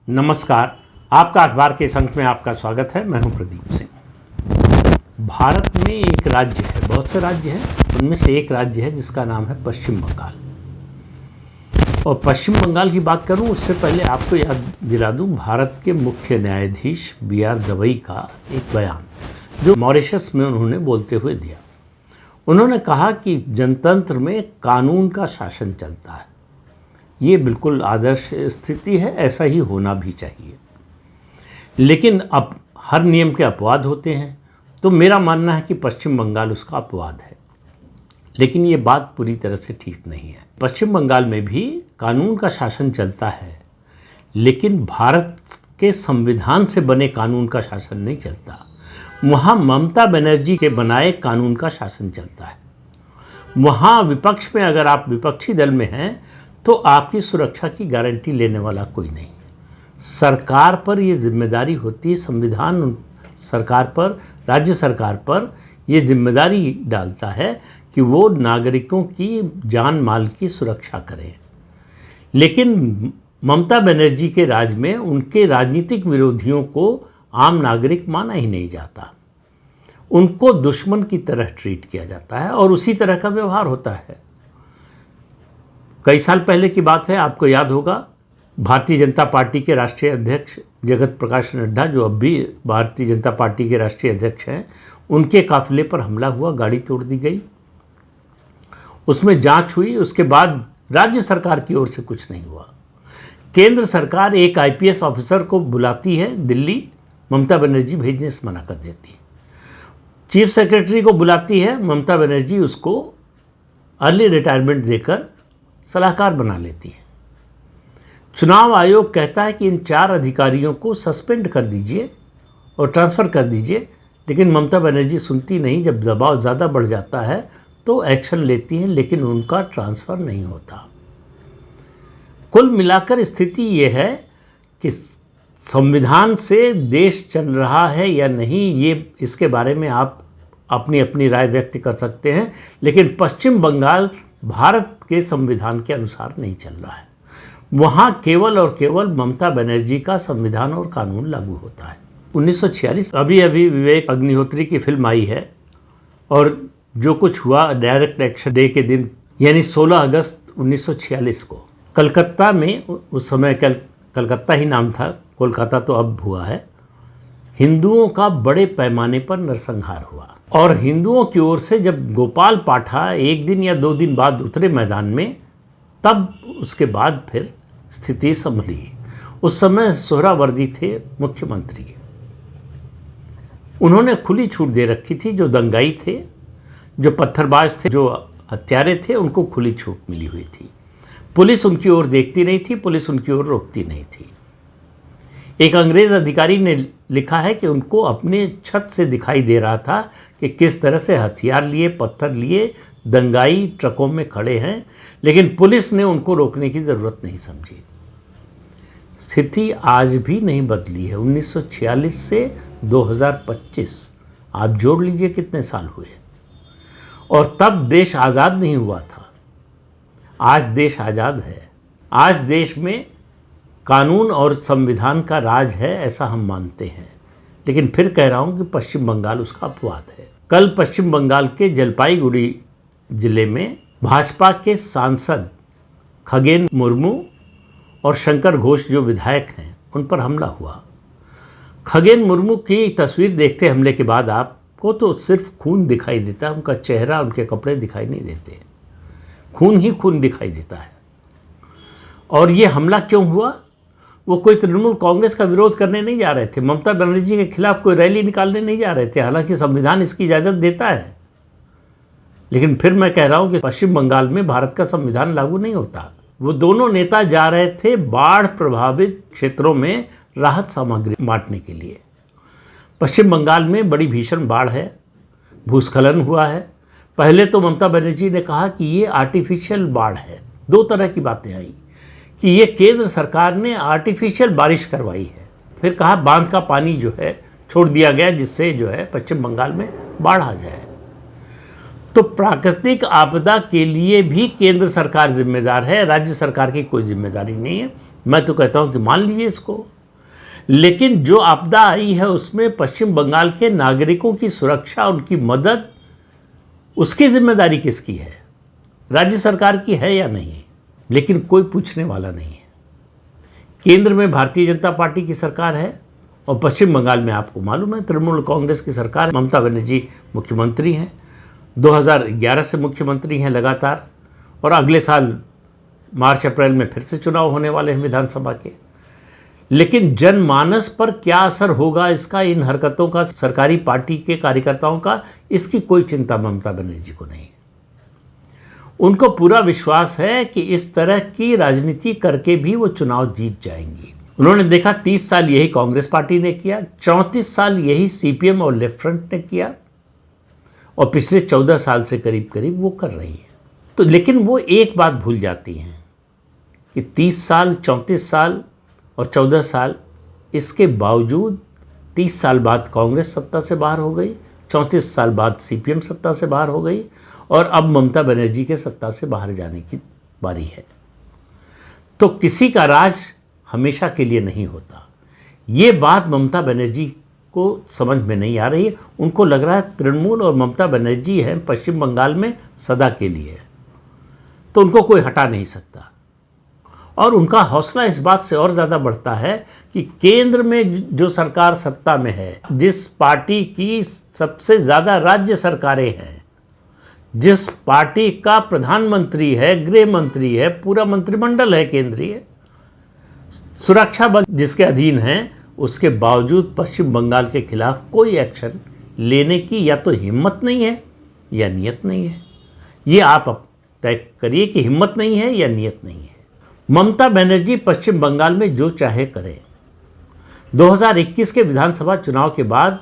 नमस्कार। आपका अखबार के इस अंक में आपका स्वागत है। मैं हूं प्रदीप सिंह। भारत में एक राज्य है, बहुत से राज्य हैं, उनमें से एक राज्य है जिसका नाम है पश्चिम बंगाल। और पश्चिम बंगाल की बात करूं उससे पहले आपको याद दिला दूं भारत के मुख्य न्यायाधीश B.R. गवई का एक बयान जो मॉरिशस में उन्होंने बोलते हुए दिया। उन्होंने कहा कि जनतंत्र में कानून का शासन चलता है। ये बिल्कुल आदर्श स्थिति है, ऐसा ही होना भी चाहिए। लेकिन अब हर नियम के अपवाद होते हैं, तो मेरा मानना है कि पश्चिम बंगाल उसका अपवाद है। लेकिन ये बात पूरी तरह से ठीक नहीं है। पश्चिम बंगाल में भी कानून का शासन चलता है, लेकिन भारत के संविधान से बने कानून का शासन नहीं चलता। वहाँ ममता बनर्जी के बनाए कानून का शासन चलता है। वहाँ विपक्ष में अगर आप विपक्षी दल में हैं तो आपकी सुरक्षा की गारंटी लेने वाला कोई नहीं। सरकार पर ये जिम्मेदारी होती है, संविधान सरकार पर, राज्य सरकार पर ये जिम्मेदारी डालता है कि वो नागरिकों की जान माल की सुरक्षा करें। लेकिन ममता बनर्जी के राज में उनके राजनीतिक विरोधियों को आम नागरिक माना ही नहीं जाता। उनको दुश्मन की तरह ट्रीट किया जाता है और उसी तरह का व्यवहार होता है। कई साल पहले की बात है, आपको याद होगा, भारतीय जनता पार्टी के राष्ट्रीय अध्यक्ष जगत प्रकाश नड्डा, जो अब भी भारतीय जनता पार्टी के राष्ट्रीय अध्यक्ष हैं, उनके काफिले पर हमला हुआ, गाड़ी तोड़ दी गई। उसमें जांच हुई, उसके बाद राज्य सरकार की ओर से कुछ नहीं हुआ। केंद्र सरकार एक IPS ऑफिसर को बुलाती है दिल्ली, ममता बनर्जी भेजने से मना कर देती है। चीफ सेक्रेटरी को बुलाती है, ममता बनर्जी उसको अर्ली रिटायरमेंट देकर सलाहकार बना लेती है। चुनाव आयोग कहता है कि इन 4 अधिकारियों को सस्पेंड कर दीजिए और ट्रांसफ़र कर दीजिए, लेकिन ममता बनर्जी सुनती नहीं। जब दबाव ज़्यादा बढ़ जाता है तो एक्शन लेती हैं, लेकिन उनका ट्रांसफ़र नहीं होता। कुल मिलाकर स्थिति ये है कि संविधान से देश चल रहा है या नहीं, ये इसके बारे में आप अपनी अपनी राय व्यक्त कर सकते हैं। लेकिन पश्चिम बंगाल भारत के संविधान के अनुसार नहीं चल रहा है। वहाँ केवल और केवल ममता बनर्जी का संविधान और कानून लागू होता है। 1946 अभी विवेक अग्निहोत्री की फिल्म आई है, और जो कुछ हुआ डायरेक्ट एक्शन डे के दिन, यानी 16 अगस्त 1946 को कलकत्ता में, उस समय कलकत्ता ही नाम था, कोलकाता तो अब हुआ है, हिंदुओं का बड़े पैमाने पर नरसंहार हुआ। और हिंदुओं की ओर से जब गोपाल पाठा 1 दिन या 2 दिन बाद उतरे मैदान में, तब उसके बाद फिर स्थिति संभली। उस समय सोहरावर्दी थे मुख्यमंत्री। उन्होंने खुली छूट दे रखी थी। जो दंगाई थे, जो पत्थरबाज थे, जो हत्यारे थे, उनको खुली छूट मिली हुई थी। पुलिस उनकी ओर देखती नहीं थी, पुलिस उनकी ओर रोकती नहीं थी। एक अंग्रेज़ अधिकारी ने लिखा है कि उनको अपने छत से दिखाई दे रहा था कि किस तरह से हथियार लिए, पत्थर लिए दंगाई ट्रकों में खड़े हैं, लेकिन पुलिस ने उनको रोकने की ज़रूरत नहीं समझी। स्थिति आज भी नहीं बदली है। 1946 से 2025, आप जोड़ लीजिए कितने साल हुए। और तब देश आज़ाद नहीं हुआ था। आज देश आज़ाद है। आज देश में कानून और संविधान का राज है, ऐसा हम मानते हैं। लेकिन फिर कह रहा हूँ कि पश्चिम बंगाल उसका अपवाद है। कल पश्चिम बंगाल के जलपाईगुड़ी जिले में भाजपा के सांसद खगेन मुर्मू और शंकर घोष, जो विधायक हैं, उन पर हमला हुआ। खगेन मुर्मू की तस्वीर देखते हमले के बाद आपको तो सिर्फ खून दिखाई देता है, उनका चेहरा, उनके कपड़े दिखाई नहीं देते, खून ही खून दिखाई देता है। और ये हमला क्यों हुआ? वो कोई तृणमूल कांग्रेस का विरोध करने नहीं जा रहे थे, ममता बनर्जी के खिलाफ कोई रैली निकालने नहीं जा रहे थे, हालांकि संविधान इसकी इजाज़त देता है। लेकिन फिर मैं कह रहा हूँ कि पश्चिम बंगाल में भारत का संविधान लागू नहीं होता। वो दोनों नेता जा रहे थे बाढ़ प्रभावित क्षेत्रों में राहत सामग्री बांटने के लिए। पश्चिम बंगाल में बड़ी भीषण बाढ़ है, भूस्खलन हुआ है। पहले तो ममता बनर्जी ने कहा कि ये आर्टिफिशियल बाढ़ है। 2 तरह की बातें आई कि ये केंद्र सरकार ने आर्टिफिशियल बारिश करवाई है। फिर कहा बांध का पानी जो है छोड़ दिया गया, जिससे जो है पश्चिम बंगाल में बाढ़ आ जाए। तो प्राकृतिक आपदा के लिए भी केंद्र सरकार जिम्मेदार है, राज्य सरकार की कोई जिम्मेदारी नहीं है। मैं तो कहता हूं कि मान लीजिए इसको, लेकिन जो आपदा आई है उसमें पश्चिम बंगाल के नागरिकों की सुरक्षा, उनकी मदद, उसकी जिम्मेदारी किसकी है? राज्य सरकार की है या नहीं? लेकिन कोई पूछने वाला नहीं है। केंद्र में भारतीय जनता पार्टी की सरकार है और पश्चिम बंगाल में आपको मालूम है तृणमूल कांग्रेस की सरकार है। ममता बनर्जी मुख्यमंत्री हैं, 2011 से मुख्यमंत्री हैं लगातार, और अगले साल मार्च अप्रैल में फिर से चुनाव होने वाले हैं विधानसभा के। लेकिन जनमानस पर क्या असर होगा इसका, इन हरकतों का, सरकारी पार्टी के कार्यकर्ताओं का, इसकी कोई चिंता ममता बनर्जी को नहीं है। उनको पूरा विश्वास है कि इस तरह की राजनीति करके भी वो चुनाव जीत जाएंगी। उन्होंने देखा 30 साल यही कांग्रेस पार्टी ने किया, 34 साल यही सीपीएम और लेफ्ट फ्रंट ने किया, और पिछले 14 साल से करीब करीब वो कर रही है। तो लेकिन वो एक बात भूल जाती हैं कि 30 साल, 34 साल और 14 साल, इसके बावजूद 30 साल बाद कांग्रेस सत्ता से बाहर हो गई, 34 साल बाद सीपीएम सत्ता से बाहर हो गई, और अब ममता बनर्जी के सत्ता से बाहर जाने की बारी है। तो किसी का राज हमेशा के लिए नहीं होता। ये बात ममता बनर्जी को समझ में नहीं आ रही है। उनको लग रहा है तृणमूल और ममता बनर्जी हैं पश्चिम बंगाल में सदा के लिए, तो उनको कोई हटा नहीं सकता। और उनका हौसला इस बात से और ज़्यादा बढ़ता है कि केंद्र में जो सरकार सत्ता में है, जिस पार्टी की सबसे ज़्यादा राज्य सरकारें हैं, जिस पार्टी का प्रधानमंत्री है, गृह मंत्री है, पूरा मंत्रिमंडल है केंद्रीय, सुरक्षा बल जिसके अधीन है, उसके बावजूद पश्चिम बंगाल के खिलाफ कोई एक्शन लेने की या तो हिम्मत नहीं है या नियत नहीं है। ये आप तय करिए कि हिम्मत नहीं है या नियत नहीं है। ममता बनर्जी पश्चिम बंगाल में जो चाहे करें। 2021 के विधानसभा चुनाव के बाद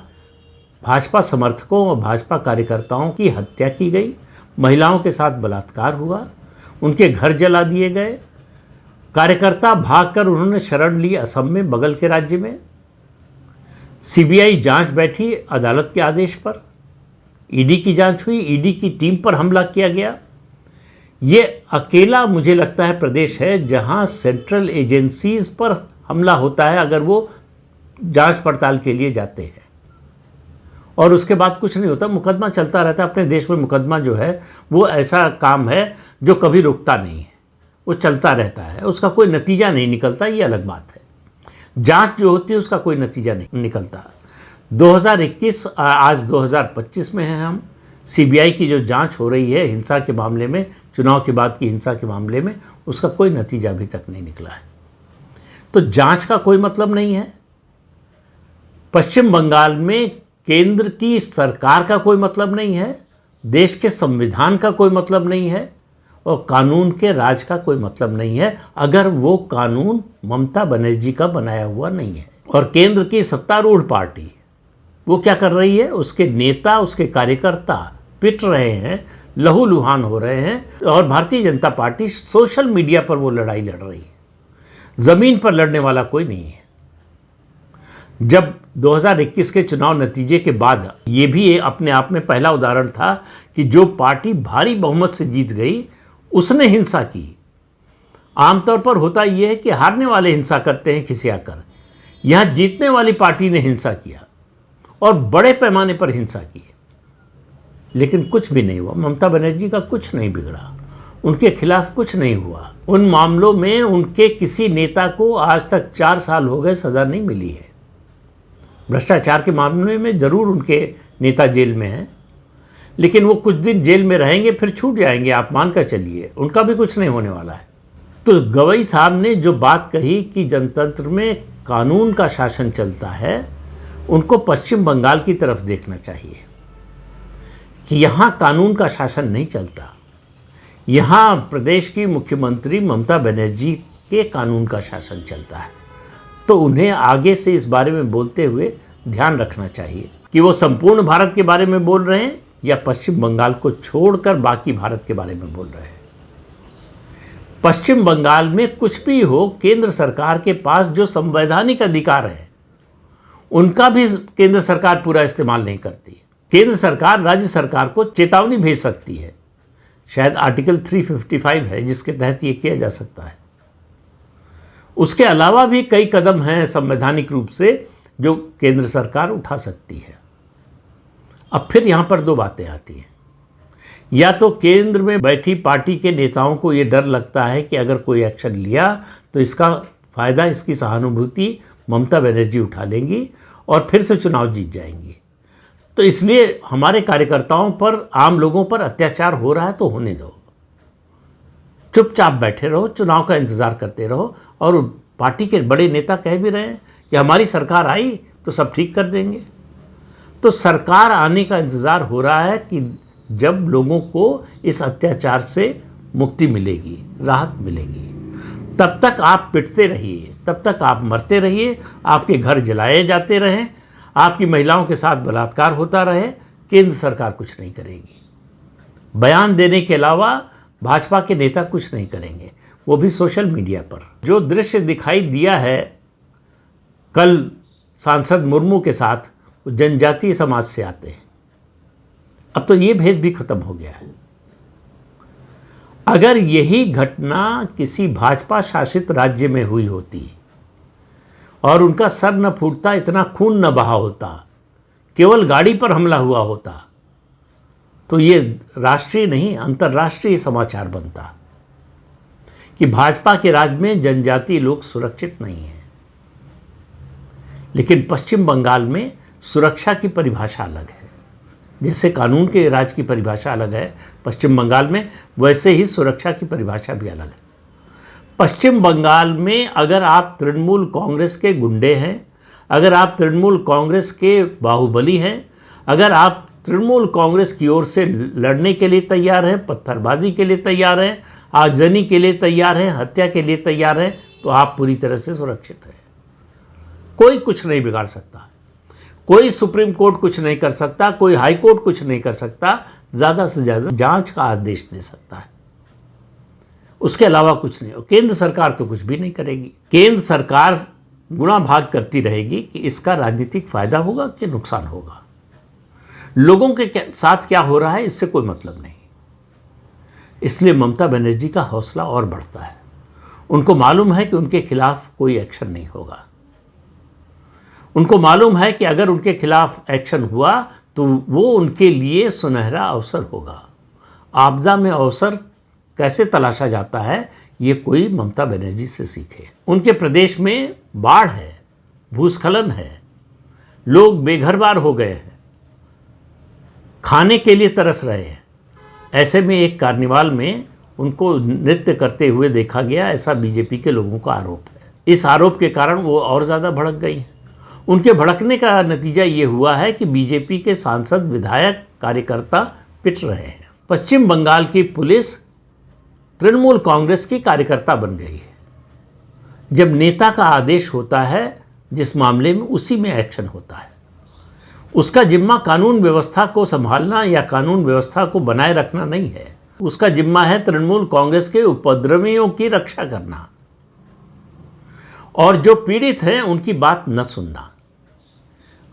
भाजपा समर्थकों और भाजपा कार्यकर्ताओं की हत्या की गई, महिलाओं के साथ बलात्कार हुआ, उनके घर जला दिए गए, कार्यकर्ता भागकर उन्होंने शरण ली असम में, बगल के राज्य में। सीबीआई जांच बैठी अदालत के आदेश पर, ईडी की जांच हुई, ईडी की टीम पर हमला किया गया। ये अकेला मुझे लगता है प्रदेश है जहां सेंट्रल एजेंसीज पर हमला होता है अगर वो जांच पड़ताल के लिए जाते हैं, और उसके बाद कुछ नहीं होता, मुकदमा चलता रहता है। अपने देश में मुकदमा जो है वो ऐसा काम है जो कभी रुकता नहीं है, वो चलता रहता है, उसका कोई नतीजा नहीं निकलता, ये अलग बात है। जांच जो होती है उसका कोई नतीजा नहीं निकलता। 2021 आज 2025 में हैं हम। सीबीआई की जो जांच हो रही है हिंसा के मामले में, चुनाव के बाद की हिंसा के मामले में, उसका कोई नतीजा अभी तक नहीं निकला है। तो जांच का कोई मतलब नहीं है। पश्चिम बंगाल में केंद्र की सरकार का कोई मतलब नहीं है, देश के संविधान का कोई मतलब नहीं है, और कानून के राज का कोई मतलब नहीं है अगर वो कानून ममता बनर्जी का बनाया हुआ नहीं है। और केंद्र की सत्तारूढ़ पार्टी वो क्या कर रही है, उसके नेता, उसके कार्यकर्ता पिट रहे हैं, लहूलुहान हो रहे हैं, और Bharatiya Janata party social media पर वो लड़ाई लड़ रही है। ज़मीन पर लड़ने वाला कोई नहीं है। जब 2021 के चुनाव नतीजे के बाद, ये भी अपने आप में पहला उदाहरण था कि जो पार्टी भारी बहुमत से जीत गई उसने हिंसा की। आमतौर पर होता यह है कि हारने वाले हिंसा करते हैं खिसियाकर, यहाँ जीतने वाली पार्टी ने हिंसा किया और बड़े पैमाने पर हिंसा की, लेकिन कुछ भी नहीं हुआ। ममता बनर्जी का कुछ नहीं बिगड़ा, उनके खिलाफ कुछ नहीं हुआ। उन मामलों में उनके किसी नेता को आज तक 4 साल हो गए सज़ा नहीं मिली है। भ्रष्टाचार के मामले में ज़रूर उनके नेता जेल में हैं, लेकिन वो कुछ दिन जेल में रहेंगे फिर छूट जाएंगे, आप मानकर चलिए, उनका भी कुछ नहीं होने वाला है। तो गवई साहब ने जो बात कही कि जनतंत्र में कानून का शासन चलता है, उनको पश्चिम बंगाल की तरफ देखना चाहिए कि यहाँ कानून का शासन नहीं चलता। यहाँ प्रदेश की मुख्यमंत्री ममता बनर्जी के कानून का शासन चलता है। तो उन्हें आगे से इस बारे में बोलते हुए ध्यान रखना चाहिए कि वो संपूर्ण भारत के बारे में बोल रहे हैं या पश्चिम बंगाल को छोड़कर बाकी भारत के बारे में बोल रहे हैं। पश्चिम बंगाल में कुछ भी हो, केंद्र सरकार के पास जो संवैधानिक अधिकार है उनका भी केंद्र सरकार पूरा इस्तेमाल नहीं करती। केंद्र सरकार राज्य सरकार को चेतावनी भेज सकती है, शायद आर्टिकल 355 है जिसके तहत ये किया जा सकता है। उसके अलावा भी कई कदम हैं संवैधानिक रूप से जो केंद्र सरकार उठा सकती है। अब फिर यहाँ पर दो बातें आती हैं, या तो केंद्र में बैठी पार्टी के नेताओं को ये डर लगता है कि अगर कोई एक्शन लिया तो इसका फ़ायदा, इसकी सहानुभूति ममता बनर्जी उठा लेंगी और फिर से चुनाव जीत जाएंगी, तो इसलिए हमारे कार्यकर्ताओं पर, आम लोगों पर अत्याचार हो रहा है तो होने दो, चुपचाप बैठे रहो, चुनाव का इंतज़ार करते रहो। और पार्टी के बड़े नेता कह भी रहे हैं कि हमारी सरकार आई तो सब ठीक कर देंगे। तो सरकार आने का इंतज़ार हो रहा है कि जब लोगों को इस अत्याचार से मुक्ति मिलेगी, राहत मिलेगी। तब तक आप पिटते रहिए, तब तक आप मरते रहिए, आपके घर जलाए जाते रहें, आपकी महिलाओं के साथ बलात्कार होता रहे, केंद्र सरकार कुछ नहीं करेगी। बयान देने के अलावा भाजपा के नेता कुछ नहीं करेंगे, वो भी सोशल मीडिया पर। जो दृश्य दिखाई दिया है कल सांसद मुर्मू के साथ, वो जनजातीय समाज से आते हैं। अब तो ये भेद भी खत्म हो गया है। अगर यही घटना किसी भाजपा शासित राज्य में हुई होती और उनका सर न फूटता, इतना खून न बहा होता, केवल गाड़ी पर हमला हुआ होता, तो ये राष्ट्रीय नहीं अंतर्राष्ट्रीय समाचार बनता कि भाजपा के राज्य में जनजातीय लोग सुरक्षित नहीं हैं। लेकिन पश्चिम बंगाल में सुरक्षा की परिभाषा अलग है। जैसे कानून के राज की परिभाषा अलग है पश्चिम बंगाल में, वैसे ही सुरक्षा की परिभाषा भी अलग है। पश्चिम बंगाल में अगर आप तृणमूल कांग्रेस के गुंडे हैं, अगर आप तृणमूल कांग्रेस के बाहुबली हैं, अगर आप तृणमूल कांग्रेस की ओर से लड़ने के लिए तैयार हैं, पत्थरबाजी के लिए तैयार हैं, आगजनी के लिए तैयार हैं, हत्या के लिए तैयार हैं, तो आप पूरी तरह से सुरक्षित हैं। कोई कुछ नहीं बिगाड़ सकता, कोई सुप्रीम कोर्ट कुछ नहीं कर सकता, कोई हाई कोर्ट कुछ नहीं कर सकता, ज़्यादा से ज़्यादा जांच का आदेश दे सकता है, उसके अलावा कुछ नहीं। और केंद्र सरकार तो कुछ भी नहीं करेगी। केंद्र सरकार गुणा भाग करती रहेगी कि इसका राजनीतिक फायदा होगा कि नुकसान होगा। लोगों के साथ क्या हो रहा है इससे कोई मतलब नहीं। इसलिए ममता बनर्जी का हौसला और बढ़ता है। उनको मालूम है कि उनके खिलाफ कोई एक्शन नहीं होगा। उनको मालूम है कि अगर उनके खिलाफ एक्शन हुआ तो वो उनके लिए सुनहरा अवसर होगा। आपदा में अवसर कैसे तलाशा जाता है, ये कोई ममता बनर्जी से सीखे। उनके प्रदेश में बाढ़ है, भूस्खलन है, लोग बेघर-बार हो गए हैं, खाने के लिए तरस रहे हैं। ऐसे में एक कार्निवाल में उनको नृत्य करते हुए देखा गया, ऐसा बीजेपी के लोगों का आरोप है। इस आरोप के कारण वो और ज़्यादा भड़क गई हैं। उनके भड़कने का नतीजा ये हुआ है कि बीजेपी के सांसद, विधायक, कार्यकर्ता पिट रहे हैं। पश्चिम बंगाल की पुलिस तृणमूल कांग्रेस की कार्यकर्ता बन गई है। जब नेता का आदेश होता है जिस मामले में, उसी में एक्शन होता है। उसका जिम्मा कानून व्यवस्था को संभालना या कानून व्यवस्था को बनाए रखना नहीं है। उसका जिम्मा है तृणमूल कांग्रेस के उपद्रवियों की रक्षा करना और जो पीड़ित हैं उनकी बात न सुनना।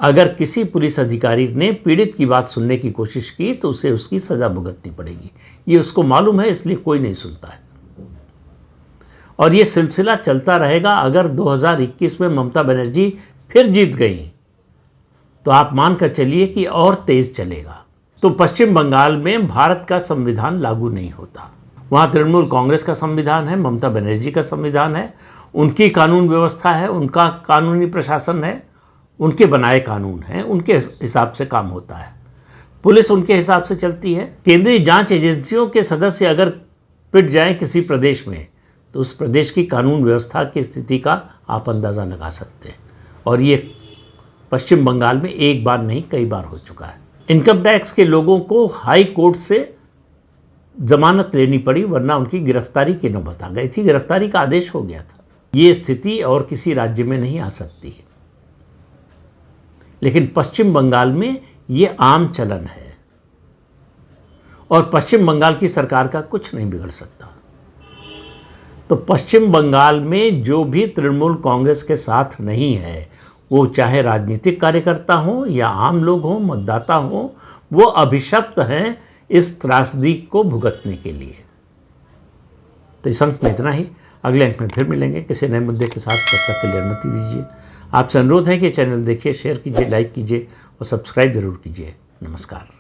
अगर किसी पुलिस अधिकारी ने पीड़ित की बात सुनने की कोशिश की तो उसे उसकी सज़ा भुगतनी पड़ेगी। ये उसको मालूम है, इसलिए कोई नहीं सुनता है। और ये सिलसिला चलता रहेगा। अगर 2021 में ममता बनर्जी फिर जीत गई तो आप मानकर चलिए कि और तेज़ चलेगा। तो पश्चिम बंगाल में भारत का संविधान लागू नहीं होता। वहाँ तृणमूल कांग्रेस का संविधान है, ममता बनर्जी का संविधान है, उनकी कानून व्यवस्था है, उनका कानूनी प्रशासन है, उनके बनाए कानून हैं, उनके हिसाब से काम होता है। पुलिस उनके हिसाब से चलती है। केंद्रीय जांच एजेंसियों के सदस्य अगर पिट जाएं किसी प्रदेश में तो उस प्रदेश की कानून व्यवस्था की स्थिति का आप अंदाज़ा लगा सकते हैं। और ये पश्चिम बंगाल में एक बार नहीं कई बार हो चुका है। इनकम टैक्स के लोगों को हाई कोर्ट से जमानत लेनी पड़ी, वरना उनकी गिरफ्तारी की नौबत आ गई थी। गिरफ्तारी का आदेश हो गया था। ये स्थिति और किसी राज्य में नहीं आ सकती है, लेकिन पश्चिम बंगाल में ये आम चलन है और पश्चिम बंगाल की सरकार का कुछ नहीं बिगड़ सकता। तो पश्चिम बंगाल में जो भी तृणमूल कांग्रेस के साथ नहीं है वो चाहे राजनीतिक कार्यकर्ता हो या आम लोग हों, मतदाता हों, वो अभिशप्त हैं इस त्रासदी को भुगतने के लिए। तो इस अंक में इतना ही। अगले अंक में फिर मिलेंगे किसी नए मुद्दे के साथ। तब तक के लिए अनुमति दीजिए। आपसे अनुरोध है कि चैनल देखिए, शेयर कीजिए, लाइक कीजिए और सब्सक्राइब जरूर कीजिए। नमस्कार।